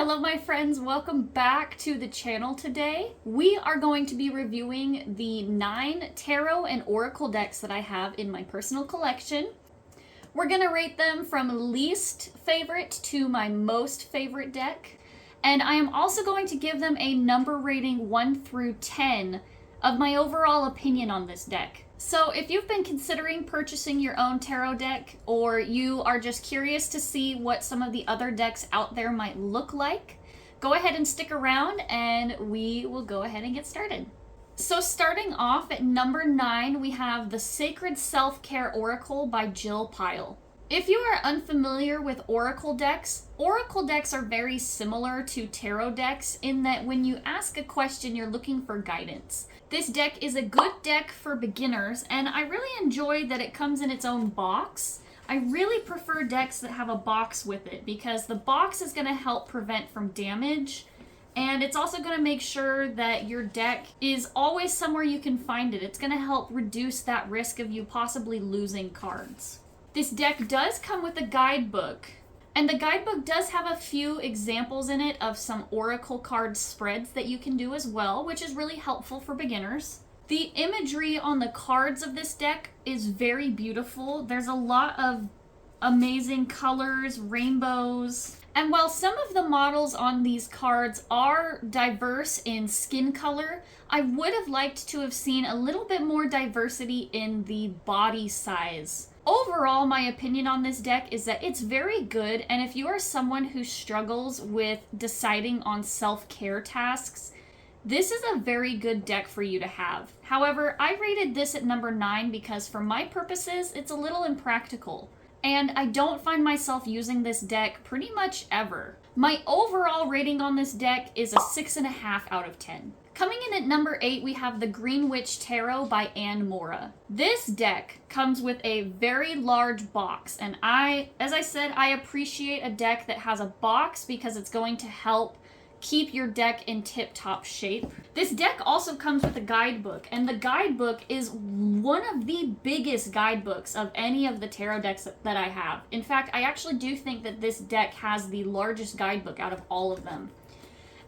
Hello my friends, welcome back to the channel today. We are going to be reviewing the 9 tarot and oracle decks that I have in my personal collection. We're going to rate them from least favorite to my most favorite deck. And I am also going to give them a number rating 1 through 10 of my overall opinion on this deck. So if you've been considering purchasing your own tarot deck, or you are just curious to see what some of the other decks out there might look like, go ahead and stick around and we will go ahead and get started. So starting off at number 9, we have the Sacred Self-Care Oracle by Jill Pyle. If you are unfamiliar with oracle decks are very similar to tarot decks in that when you ask a question, you're looking for guidance. This deck is a good deck for beginners, and I really enjoy that it comes in its own box. I really prefer decks that have a box with it because the box is going to help prevent from damage, and it's also going to make sure that your deck is always somewhere you can find it. It's going to help reduce that risk of you possibly losing cards. This deck does come with a guidebook, and the guidebook does have a few examples in it of some oracle card spreads that you can do as well, which is really helpful for beginners. The imagery on the cards of this deck is very beautiful. There's a lot of amazing colors, rainbows, and while some of the models on these cards are diverse in skin color, I would have liked to have seen a little bit more diversity in the body size. Overall, my opinion on this deck is that it's very good, and if you are someone who struggles with deciding on self-care tasks, this is a very good deck for you to have. However, I rated this at number 9 because for my purposes, it's a little impractical, and I don't find myself using this deck pretty much ever. My overall rating on this deck is a 6.5 out of 10. Coming in at number 8, we have the Green Witch Tarot by Anne Mora. This deck comes with a very large box, and as I said, I appreciate a deck that has a box because it's going to help keep your deck in tip-top shape. This deck also comes with a guidebook, and the guidebook is one of the biggest guidebooks of any of the tarot decks that I have. In fact, I actually do think that this deck has the largest guidebook out of all of them.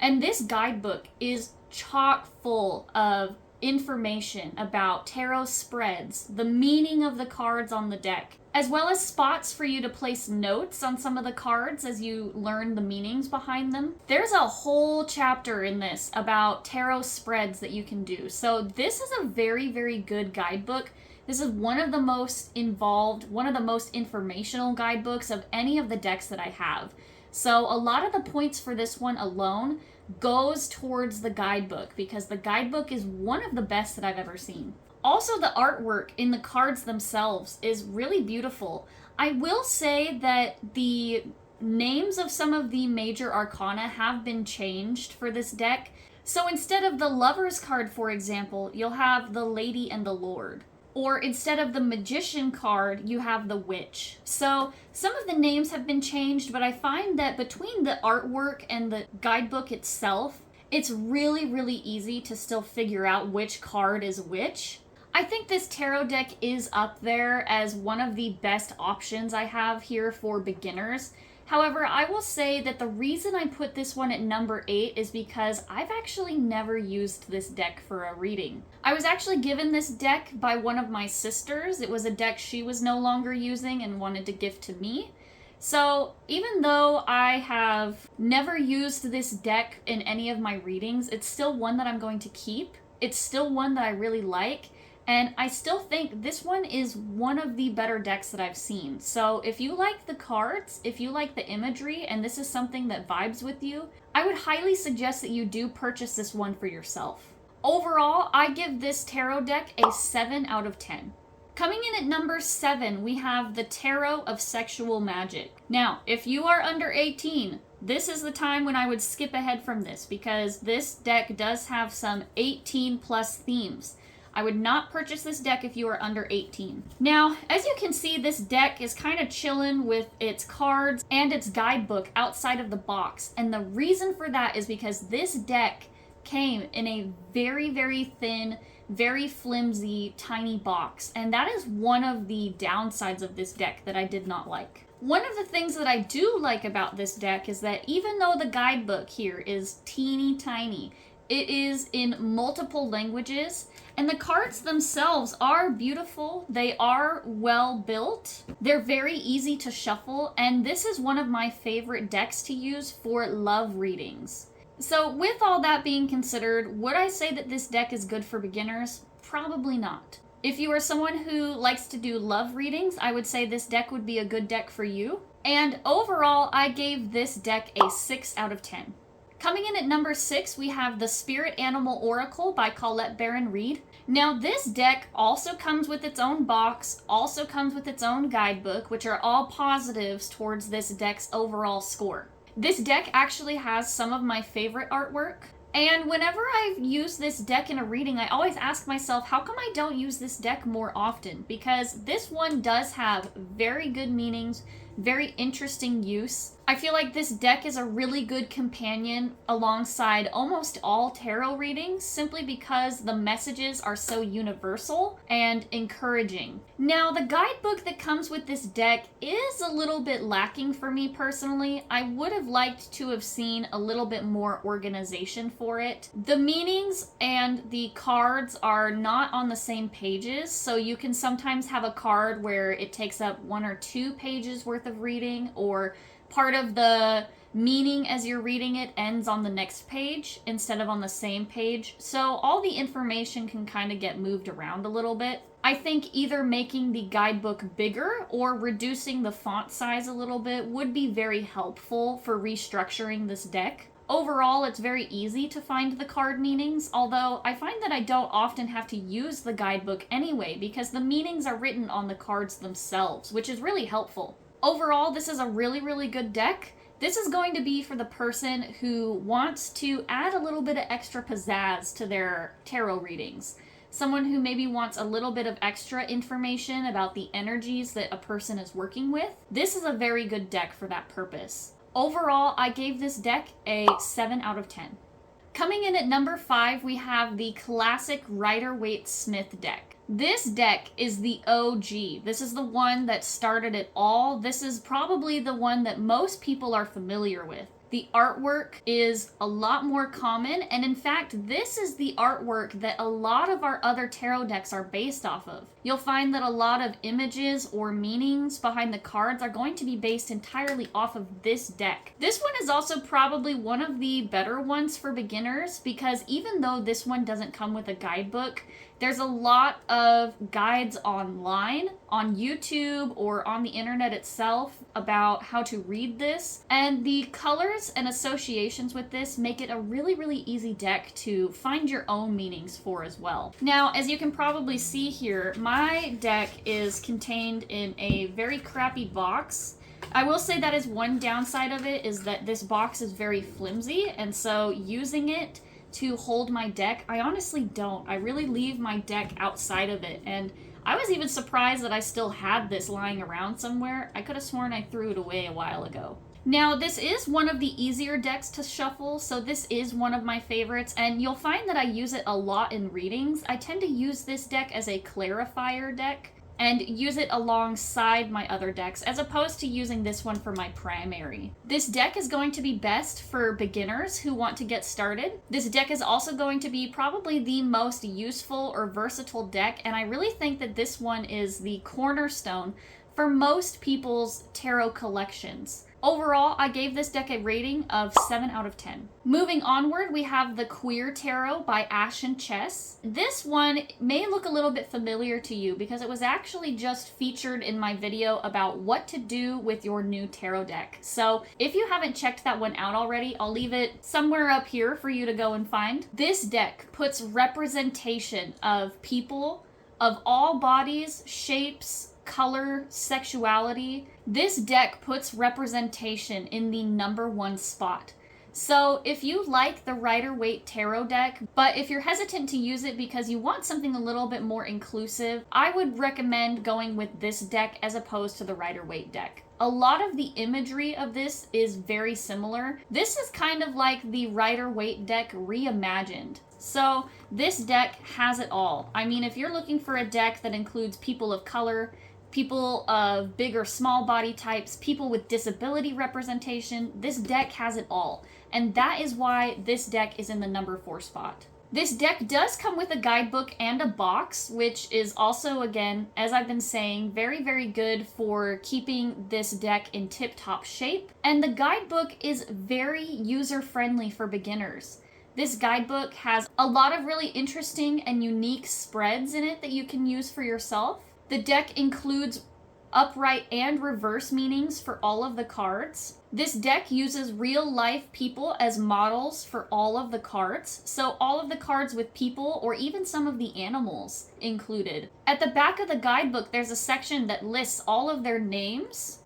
And this guidebook is chock full of information about tarot spreads, the meaning of the cards on the deck, as well as spots for you to place notes on some of the cards as you learn the meanings behind them. There's a whole chapter in this about tarot spreads that you can do. So this is a very, very good guidebook. This is one of the most involved, one of the most informational guidebooks of any of the decks that I have. So a lot of the points for this one alone goes towards the guidebook because the guidebook is one of the best that I've ever seen. Also, the artwork in the cards themselves is really beautiful. I will say that the names of some of the major arcana have been changed for this deck. So instead of the Lover's card, for example, you'll have the Lady and the Lord. Or instead of the Magician card, you have the Witch. So some of the names have been changed, but I find that between the artwork and the guidebook itself, it's really, really easy to still figure out which card is which. I think this tarot deck is up there as one of the best options I have here for beginners. However, I will say that the reason I put this one at number 8 is because I've actually never used this deck for a reading. I was actually given this deck by one of my sisters. It was a deck she was no longer using and wanted to gift to me. So even though I have never used this deck in any of my readings, it's still one that I'm going to keep. It's still one that I really like. And I still think this one is one of the better decks that I've seen. So if you like the cards, if you like the imagery, and this is something that vibes with you, I would highly suggest that you do purchase this one for yourself. Overall, I give this tarot deck a 7 out of 10. Coming in at number 7, we have the Tarot of Sexual Magic. Now, if you are under 18, this is the time when I would skip ahead from this because this deck does have some 18 plus themes. I would not purchase this deck if you are under 18. Now, as you can see, this deck is kind of chilling with its cards and its guidebook outside of the box. And the reason for that is because this deck came in a very, very thin, very flimsy, tiny box. And that is one of the downsides of this deck that I did not like. One of the things that I do like about this deck is that even though the guidebook here is teeny tiny, it is in multiple languages, and the cards themselves are beautiful. They are well built. They're very easy to shuffle, and this is one of my favorite decks to use for love readings. So with all that being considered, would I say that this deck is good for beginners? Probably not. If you are someone who likes to do love readings, I would say this deck would be a good deck for you. And overall, I gave this deck a 6 out of 10. Coming in at number 6, we have the Spirit Animal Oracle by Colette Baron Reid. Now, this deck also comes with its own box, also comes with its own guidebook, which are all positives towards this deck's overall score. This deck actually has some of my favorite artwork. And whenever I've used this deck in a reading, I always ask myself, how come I don't use this deck more often? Because this one does have very good meanings, very interesting use. I feel like this deck is a really good companion alongside almost all tarot readings, simply because the messages are so universal and encouraging. Now, the guidebook that comes with this deck is a little bit lacking for me personally. I would have liked to have seen a little bit more organization for it. The meanings and the cards are not on the same pages, so you can sometimes have a card where it takes up 1 or 2 pages worth of reading, or part of the meaning as you're reading it ends on the next page instead of on the same page. So all the information can kind of get moved around a little bit. I think either making the guidebook bigger or reducing the font size a little bit would be very helpful for restructuring this deck. Overall, it's very easy to find the card meanings, although I find that I don't often have to use the guidebook anyway because the meanings are written on the cards themselves, which is really helpful. Overall, this is a really, really good deck. This is going to be for the person who wants to add a little bit of extra pizzazz to their tarot readings. Someone who maybe wants a little bit of extra information about the energies that a person is working with. This is a very good deck for that purpose. Overall, I gave this deck a 7 out of 10. Coming in at number 5, we have the classic Rider-Waite Smith deck. This deck is the OG. This is the one that started it all. This is probably the one that most people are familiar with. The artwork is a lot more common, and in fact, this is the artwork that a lot of our other tarot decks are based off of. You'll find that a lot of images or meanings behind the cards are going to be based entirely off of this deck. This one is also probably one of the better ones for beginners because even though this one doesn't come with a guidebook, there's a lot of guides online, on YouTube, or on the internet itself about how to read this. And the colors and associations with this make it a really, really easy deck to find your own meanings for as well. Now, as you can probably see here, my deck is contained in a very crappy box. I will say that is one downside of it, is that this box is very flimsy, and so using it to hold my deck, I honestly don't. I really leave my deck outside of it, and I was even surprised that I still had this lying around somewhere. I could have sworn I threw it away a while ago. Now, this is one of the easier decks to shuffle, so this is one of my favorites, and you'll find that I use it a lot in readings. I tend to use this deck as a clarifier deck and use it alongside my other decks, as opposed to using this one for my primary. This deck is going to be best for beginners who want to get started. This deck is also going to be probably the most useful or versatile deck, and I really think that this one is the cornerstone for most people's tarot collections. Overall, I gave this deck a rating of 7 out of 10. Moving onward, we have the Queer Tarot by Ashen Chess. This one may look a little bit familiar to you because it was actually just featured in my video about what to do with your new tarot deck. So if you haven't checked that one out already, I'll leave it somewhere up here for you to go and find. This deck puts representation of people of all bodies, shapes, color, sexuality. This deck puts representation in the #1 spot. So if you like the Rider-Waite Tarot deck, but if you're hesitant to use it because you want something a little bit more inclusive, I would recommend going with this deck as opposed to the Rider-Waite deck. A lot of the imagery of this is very similar. This is kind of like the Rider-Waite deck reimagined. So this deck has it all. I mean, if you're looking for a deck that includes people of color, people of big or small body types, people with disability representation. This deck has it all. And that is why this deck is in the number 4 spot. This deck does come with a guidebook and a box, which is also, again, as I've been saying, very, very good for keeping this deck in tip-top shape. And the guidebook is very user-friendly for beginners. This guidebook has a lot of really interesting and unique spreads in it that you can use for yourself. The deck includes upright and reverse meanings for all of the cards. This deck uses real-life people as models for all of the cards, so all of the cards with people or even some of the animals included. At the back of the guidebook, there's a section that lists all of their names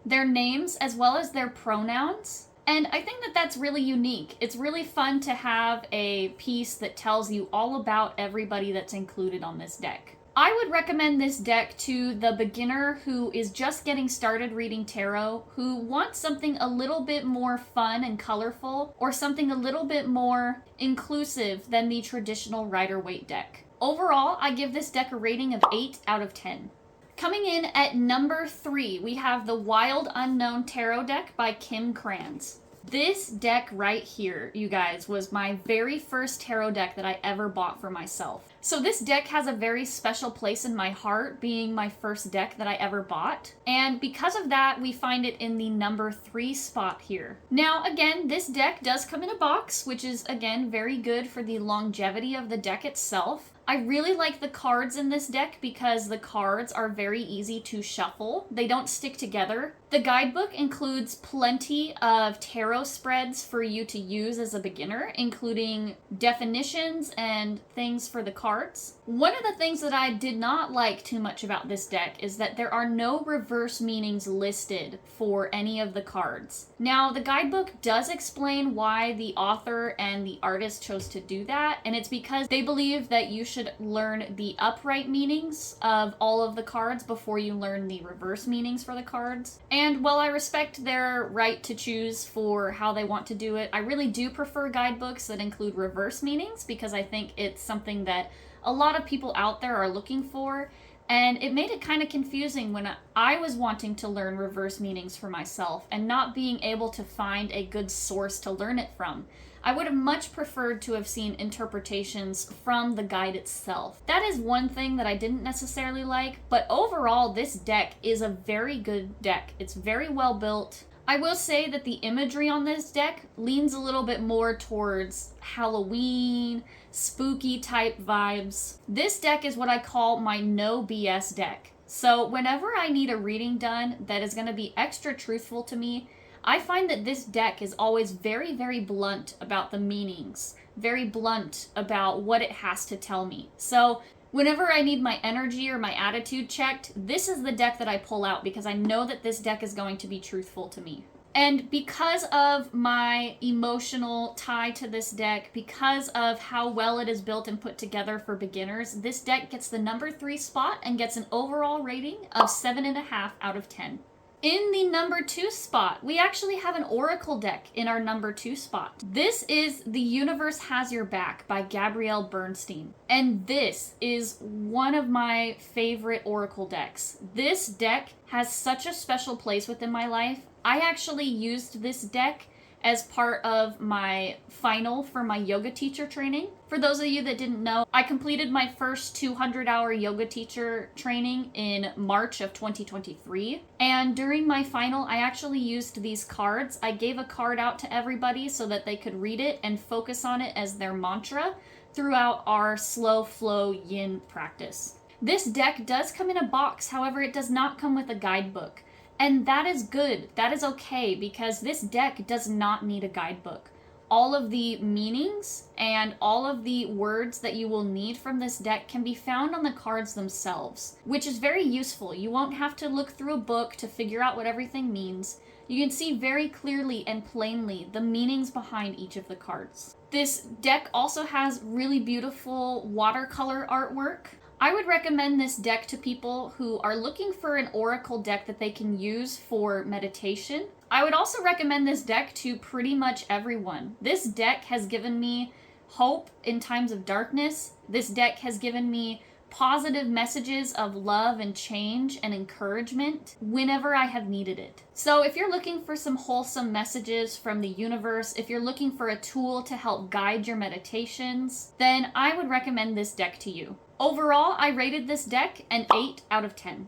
as well as their pronouns. And I think that that's really unique. It's really fun to have a piece that tells you all about everybody that's included on this deck. I would recommend this deck to the beginner who is just getting started reading tarot, who wants something a little bit more fun and colorful, or something a little bit more inclusive than the traditional Rider-Waite deck. Overall, I give this deck a rating of 8 out of 10. Coming in at number 3, we have the Wild Unknown Tarot deck by Kim Kranz. This deck right here, you guys, was my very first tarot deck that I ever bought for myself. So this deck has a very special place in my heart, being my first deck that I ever bought. And because of that, we find it in the number 3 spot here. Now, again, this deck does come in a box, which is, again, very good for the longevity of the deck itself. I really like the cards in this deck because the cards are very easy to shuffle. They don't stick together. The guidebook includes plenty of tarot spreads for you to use as a beginner, including definitions and things for the cards. One of the things that I did not like too much about this deck is that there are no reverse meanings listed for any of the cards. Now, the guidebook does explain why the author and the artist chose to do that, and it's because they believe that you should learn the upright meanings of all of the cards before you learn the reverse meanings for the cards. And while I respect their right to choose for how they want to do it, I really do prefer guidebooks that include reverse meanings because I think it's something that a lot of people out there are looking for. And it made it kind of confusing when I was wanting to learn reverse meanings for myself and not being able to find a good source to learn it from. I would have much preferred to have seen interpretations from the guide itself. That is one thing that I didn't necessarily like, but overall this deck is a very good deck. It's very well built. I will say that the imagery on this deck leans a little bit more towards Halloween, spooky type vibes. This deck is what I call my no BS deck. So whenever I need a reading done that is going to be extra truthful to me, I find that this deck is always very, very blunt about the meanings, very blunt about what it has to tell me. So whenever I need my energy or my attitude checked, this is the deck that I pull out because I know that this deck is going to be truthful to me. And because of my emotional tie to this deck, because of how well it is built and put together for beginners, this deck gets the number 3 spot and gets an overall rating of 7.5 out of 10. In the number 2 spot, we actually have an oracle deck in our number 2 spot. This is The Universe Has Your Back by Gabrielle Bernstein. And this is one of my favorite oracle decks. This deck has such a special place within my life. I actually used this deck as part of my final for my yoga teacher training. For those of you that didn't know, I completed my first 200-hour yoga teacher training in March of 2023. And during my final, I actually used these cards. I gave a card out to everybody so that they could read it and focus on it as their mantra throughout our slow flow yin practice. This deck does come in a box, however, it does not come with a guidebook. And that is good. That is okay because this deck does not need a guidebook. All of the meanings and all of the words that you will need from this deck can be found on the cards themselves, which is very useful. You won't have to look through a book to figure out what everything means. You can see very clearly and plainly the meanings behind each of the cards. This deck also has really beautiful watercolor artwork. I would recommend this deck to people who are looking for an oracle deck that they can use for meditation. I would also recommend this deck to pretty much everyone. This deck has given me hope in times of darkness. This deck has given me positive messages of love and change and encouragement whenever I have needed it. So if you're looking for some wholesome messages from the universe, if you're looking for a tool to help guide your meditations, then I would recommend this deck to you. Overall, I rated this deck an 8 out of 10.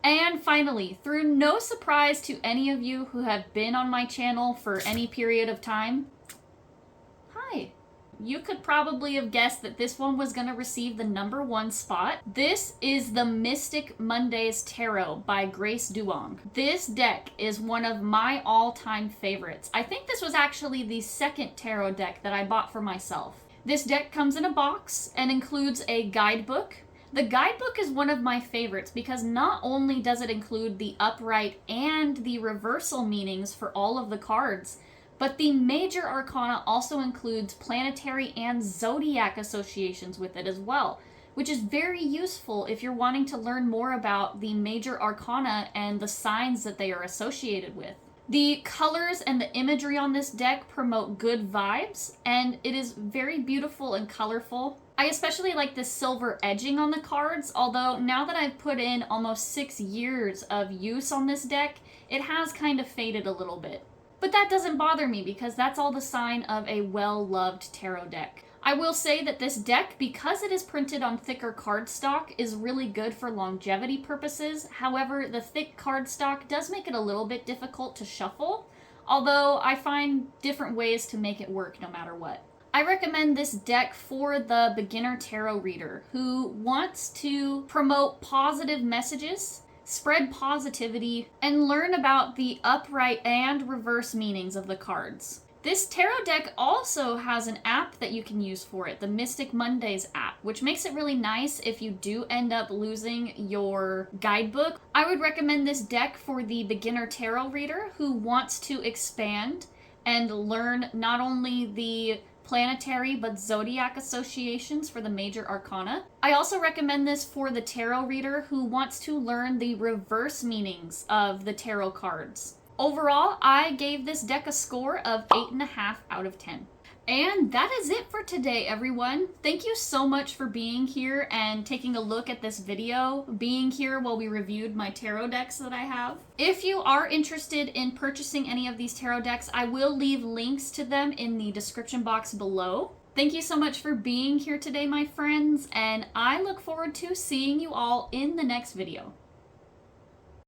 And finally, through no surprise to any of you who have been on my channel for any period of time, hi. You could probably have guessed that this one was going to receive the #1 spot. This is the Mystic Mondays Tarot by Grace Duong. This deck is one of my all-time favorites. I think this was actually the second tarot deck that I bought for myself. This deck comes in a box and includes a guidebook. The guidebook is one of my favorites because not only does it include the upright and the reversal meanings for all of the cards, but the major arcana also includes planetary and zodiac associations with it as well, which is very useful if you're wanting to learn more about the major arcana and the signs that they are associated with. The colors and the imagery on this deck promote good vibes, and it is very beautiful and colorful. I especially like the silver edging on the cards, although now that I've put in almost 6 years of use on this deck, it has kind of faded a little bit. But that doesn't bother me because that's all the sign of a well-loved tarot deck. I will say that this deck, because it is printed on thicker cardstock, is really good for longevity purposes. However, the thick cardstock does make it a little bit difficult to shuffle, although I find different ways to make it work no matter what. I recommend this deck for the beginner tarot reader who wants to promote positive messages, spread positivity, and learn about the upright and reverse meanings of the cards. This tarot deck also has an app that you can use for it, the Mystic Mondays app, which makes it really nice if you do end up losing your guidebook. I would recommend this deck for the beginner tarot reader who wants to expand and learn not only the planetary but zodiac associations for the major arcana. I also recommend this for the tarot reader who wants to learn the reverse meanings of the tarot cards. Overall, I gave this deck a score of 8.5 out of 10. And that is it for today, everyone. Thank you so much for being here and taking a look at this video, being here while we reviewed my tarot decks that I have. If you are interested in purchasing any of these tarot decks, I will leave links to them in the description box below. Thank you so much for being here today, my friends, and I look forward to seeing you all in the next video.